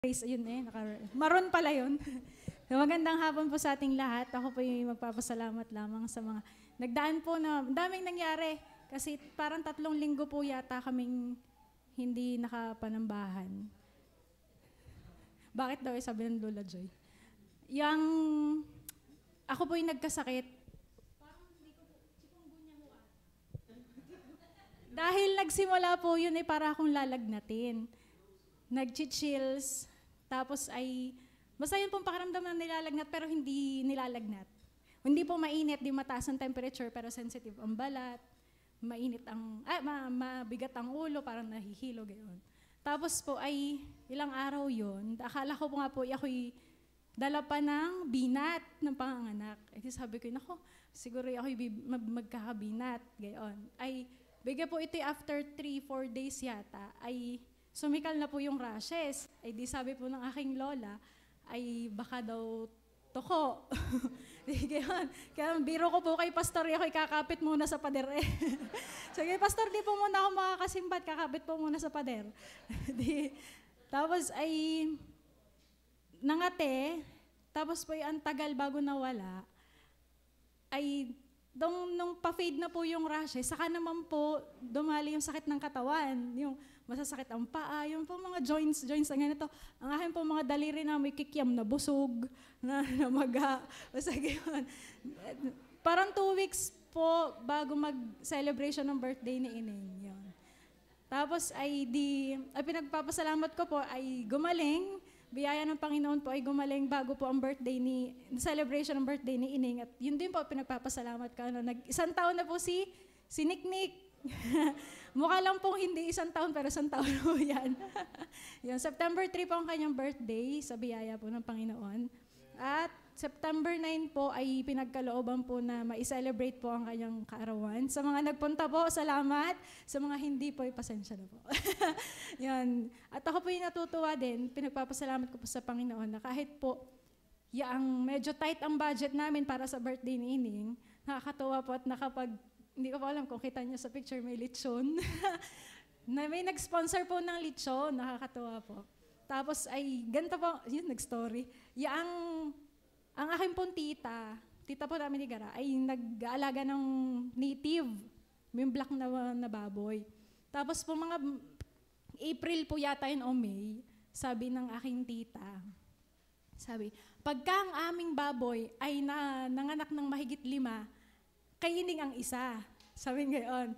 Race, ayun maroon pala yun. Magandang hapon po sa ating lahat. Ako po yung magpapasalamat lamang sa mga nagdaan po na daming nangyari. Kasi parang 3 linggo po yata kaming hindi nakapanambahan. Bakit daw sabi ng Lola Joy? Ako po yung nagkasakit. Dahil nagsimula po yun para akong lalagnatin. Nag-chills, tapos basta yun pong pakiramdam na nilalagnat pero hindi nilalagnat. Hindi po mainit, di mataas ang temperature pero sensitive ang balat, mainit mabigat ang ulo, parang nahihilo, gayon. Tapos po ilang araw yun, akala ko po nga po ako'y dala pa ng binat ng panganganak. Sabi ko, nako, siguro ako'y magkakabinat, gayon. Bigla po ito after 3-4 days yata, sumikal na po yung rashes. Di sabi po ng aking lola, baka daw toko. Kaya biro ko po kay pastor, ako'y kakapit muna sa pader. Sige, pastor, di po muna ako makakasimbat, kakapit po muna sa pader. Tapos nangate, tapos po ang tagal bago nawala, nung pa-fade na po yung rashes, saka naman po dumali yung sakit ng katawan, yung masasakit ang paa, yung po mga joints na ganito. Ang akin po mga daliri na may kikiam na busog, na maga, basta ganyan. Parang 2 weeks po bago mag-celebration ng birthday ni Ineng. Yun. Tapos pinagpapasalamat ko po gumaling, biyaya ng Panginoon po ay gumaling bago po ang celebration ng birthday ni Ining. At yun din po pinagpapasalamat ka. Isang taon na po si Niknik. Mukha lang pong hindi 1 taon, pero 1 taon po yan. Yan. September 3 po ang kanyang birthday sa biyaya po ng Panginoon. At September 9 po ay pinagkalooban po na ma-celebrate po ang kanyang kaarawan. Sa mga nagpunta po, salamat. Sa mga hindi po, pasensya na po. Yan. At ako po yung natutuwa din, pinagpapasalamat ko po sa Panginoon na kahit po medyo tight ang budget namin para sa birthday ni Ining, nakakatuwa po at hindi ko pa alam kung kita niyo sa picture, may lechon. May nag-sponsor po ng lechon, nakakatuwa po. Tapos ganito po, yun, nag-story. Ang aking pong tita po namin ni Gara, nag-aalaga ng native, yung black na baboy. Tapos po mga April po yata yun o May, sabi ng aking tita, pagka ang aming baboy ay nanganak ng mahigit 5, kainin ang isa. Sabi ngayon,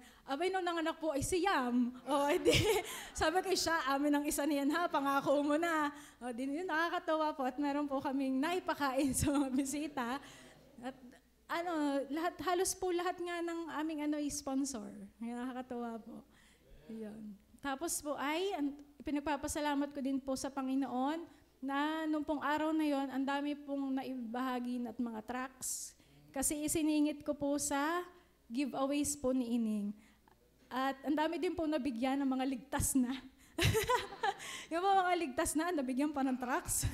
nung nanganak po ay si Yam. Sabi ko siya, amin ang isa niyan ha, pangako mo na. Yun, nakakatawa po at meron po kaming naipakain sa mga bisita. At halos po lahat nga ng aming sponsor. Nakakatawa po. Yun. Tapos po pinagpapasalamat ko din po sa Panginoon na nung pong araw na yon, ang dami pong naibahagi at mga tracts. Kasi isiningit ko po sa giveaways po ni Ining. At ang dami din po nabigyan ng mga ligtas na. Yung mga ligtas na, nabigyan pa ng tracts.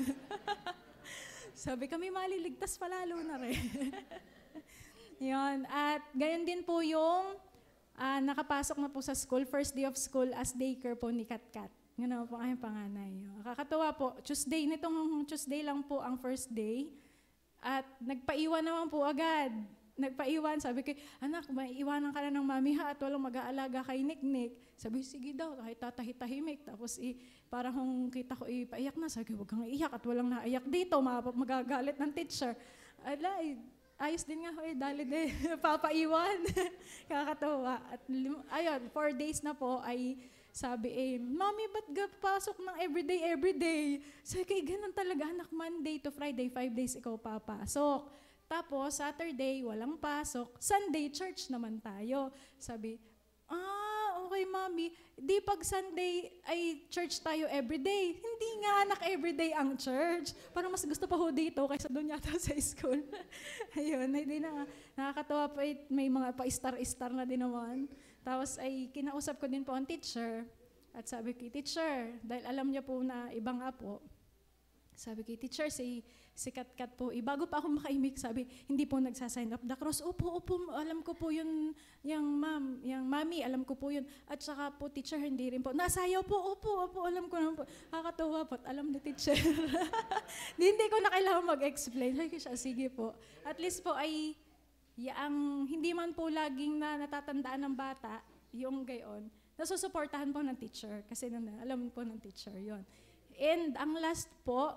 Sabi kami, maliligtas pa lalo na rin. Yun. At gayon din po yung nakapasok na po sa school, first day of school as daycare po ni Katkat. Yun po ang panganay. Kakatawa po, nitong Tuesday lang po ang first day. At nagpaiwan naman po agad. Sabi ko, anak, maiiwanan ka na ng mami ha at walang mag-aalaga kay Niknik. Sabi, sige daw, kahit tatahimik. Tapos parang kung kita ko paiyak na, sabi ko, huwag kang iiyak at walang naiyak dito, magagalit ng teacher. Ayos din nga, dali din, papaiwan. Kakatawa. At 4 days na po sabi Mami, ba't pasok ng everyday? Sabi ko, ganun talaga, anak, Monday to Friday, 5 days ikaw papasok. Tapos, Saturday, walang pasok. Sunday, church naman tayo. Sabi, okay, Mami. Di pag Sunday ay church tayo everyday. Hindi nga, anak, everyday ang church. Parang mas gusto pa ho dito kaysa doon yata sa school. Ayun, hindi na. Nakakatawa pa, may mga pa-star-star na din naman. Tapos kinausap ko din po ang teacher. At sabi ko, teacher, dahil alam niya po na ibang apo, Sabi kay teacher, si Kat po, bago pa ako makaimik, sabi, hindi po nagsasign up the cross. Opo, alam ko po yun, yung mami, alam ko po yun. At saka po, teacher, hindi rin po. Nasayaw po, opo, alam ko naman po. Kakatuwa po, alam ni teacher. Hindi ko na kailangan mag-explain. Sabi ko siya, sige po. At least po ay, hindi man po laging natatandaan ng bata, yung gayon, nasusuportahan po ng teacher. Kasi alam po ng teacher yon. And ang last po,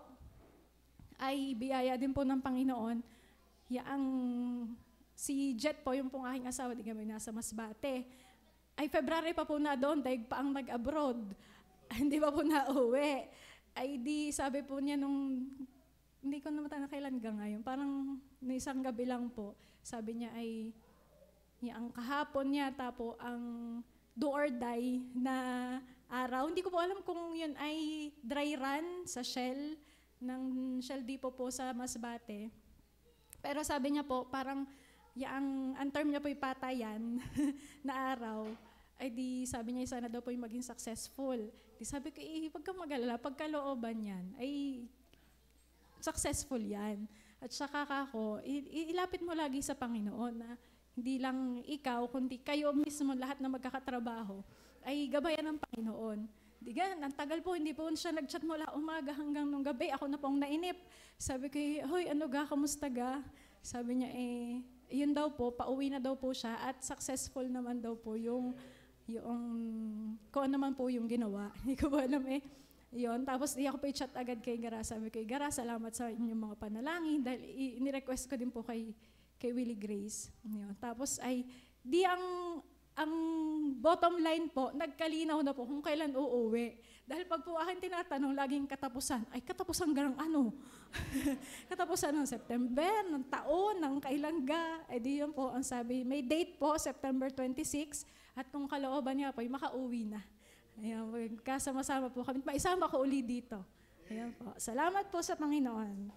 ay biyaya din po ng Panginoon. Si Jet po, yung pong aking asawa, di kami nasa Masbate. Ay February pa po na doon, dahil pa ang nag-abroad. Hindi pa po na-uwi. Ay di sabi po niya hindi ko naman na kailan hanggang ngayon, parang isang gabi lang po, sabi niya ay, ang kahapon niya, tapo ang do or die na araw. Hindi ko po alam kung yun ay dry run sa Shell, ng Shell Depot po sa Masbate. Pero sabi niya po, parang ang term niya po yung patayan na araw, ay di sabi niya sana daw po yung maging successful. Di sabi ko, wag kang mag-alala, pagkalooban yan, ay successful yan. At saka kako, ilapit mo lagi sa Panginoon na hindi lang ikaw, kundi kayo mismo lahat na magkakatrabaho, ay gabayan ng Panginoon. Digan, ang tagal po, hindi po siya nag-chat mula umaga hanggang nung gabi. Ako na pong nainip. Sabi ko, hoy, ano ga, kamusta ga? Sabi niya, yun daw po, pauwi na daw po siya at successful naman daw po yung kung ano naman po yung ginawa. Hindi ko ba alam yun. Tapos di ako po i-chat agad kay Gara. Sabi ko, Gara, salamat sa inyong mga panalangin dahil ni-request ko din po kay Willie Grace. Yun. Tapos ang bottom line po, nagkalinaw na po kung kailan uuwi. Dahil pag po akin tinatanong, laging katapusan. Ay, katapusan ga ng ano? Katapusan ng September, ng taon, ng kailan ga. Di yun po ang sabi. May date po, September 26. At kung kalooban niya po, makauwi na. Ayan, kasama-sama po kami. Maisama ko uli dito. Ayan po. Salamat po sa Panginoon.